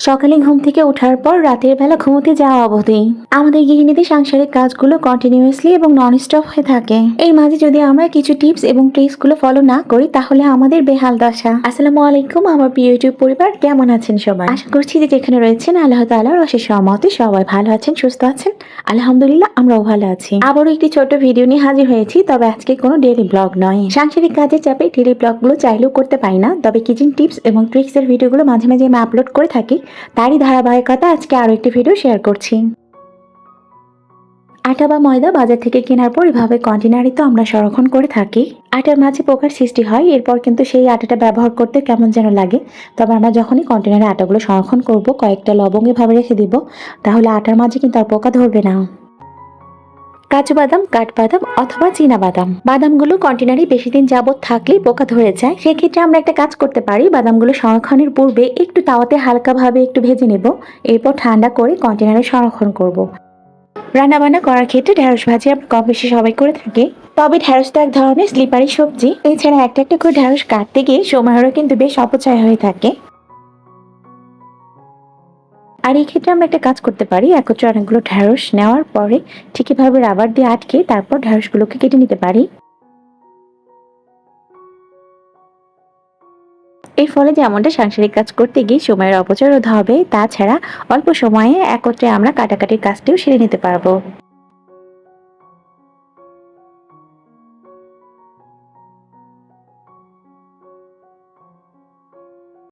সকালে ঘুম থেকে ওঠার পর রাতের বেলা ঘুমোতে যাওয়া অবধি আমাদের গৃহিণীদের সাংসারিক কাজগুলো কন্টিনিউয়াসলি এবং নন স্টপ হয়ে থাকে। এই মাঝে যদি আমরা কিছু টিপস এবং ট্রিক্স গুলো ফলো না করি তাহলে আমাদের বেহাল দশা। আসসালামু আলাইকুম আমার প্রিয় ইউটিউব পরিবার, কেমন আছেন সবাই? আশা করছি যে যেখানে রয়েছেন আল্লাহ তাআলার অশেষ রহমতে সবাই ভালো আছেন, সুস্থ আছেন। আলহামদুলিল্লাহ, আমরাও ভালো আছি। আবারও একটি ছোট ভিডিও নিয়ে হাজির হয়েছি, তবে আজকে কোনো ডেইলি ব্লগ নয়। সাংসারিক কাজের চাপে ডেইলি ব্লগগুলো চাইলেও করতে পারি না, তবে কিচেন টিপস এবং ট্রিক্স এর ভিডিওগুলো মাঝে মাঝে আমি আপলোড করে থাকি। তারই ধারাবাহিকতা আজকে আরো একটি ভিডিও শেয়ার করছি। আটা বা ময়দা বাজার থেকে কেনার পর এভাবে কন্টেনারে তো আমরা সংরক্ষণ করে থাকি। আটার মাঝে পোকার সৃষ্টি হয়, এরপর কিন্তু সেই আটাটা ব্যবহার করতে কেমন যেন লাগে। তবে আমরা যখনই কন্টেনারে আটাগুলো সংরক্ষণ করব, কয়েকটা লবঙ্গ এভাবে রেখে দিব, তাহলে আটার মাঝে কিন্তু আর পোকা ধরবে না। কাজু বাদাম, কাঠবাদাম অথবা চীনা বাদাম, বাদামগুলো কন্টেনারে বেশি দিন যাবত থাকলে পোকা ধরে যায়। সেক্ষেত্রে আমরা একটা কাজ করতে পারি, বাদামগুলো সংরক্ষণের পূর্বে একটু তাওয়াতে হালকাভাবে একটু ভেজে নেব, এরপর ঠান্ডা করে কন্টেনারে সংরক্ষণ করব। রান্নাবান্না করার ক্ষেত্রে ঢেঁড়স ভাজি আমরা কম বেশি সবাই করে থাকি, তবে ঢেঁড়স তো এক ধরনের স্লিপারি সবজি। এছাড়া একটা একটা করে ঢেঁড়স কাটতে গিয়ে সময়েরও কিন্তু বেশ অপচয় হয়ে থাকে। আর এই ক্ষেত্রে আমরা একটা কাজ করতে পারি, একত্রে অনেকগুলো ঢেঁড়স নেওয়ার পরে ঠিক এভাবে রাবার দিয়ে আটকে তারপর ঢেঁড়সগুলোকে কেটে নিতে পারি। এর ফলে যেমনটা সাংসারিক কাজ করতে গিয়ে সময়ের অপচয় রোধ হবে, তাছাড়া অল্প সময়ে একত্রে আমরা কাটাকাটির কাজটিও সেরে নিতে পারবো।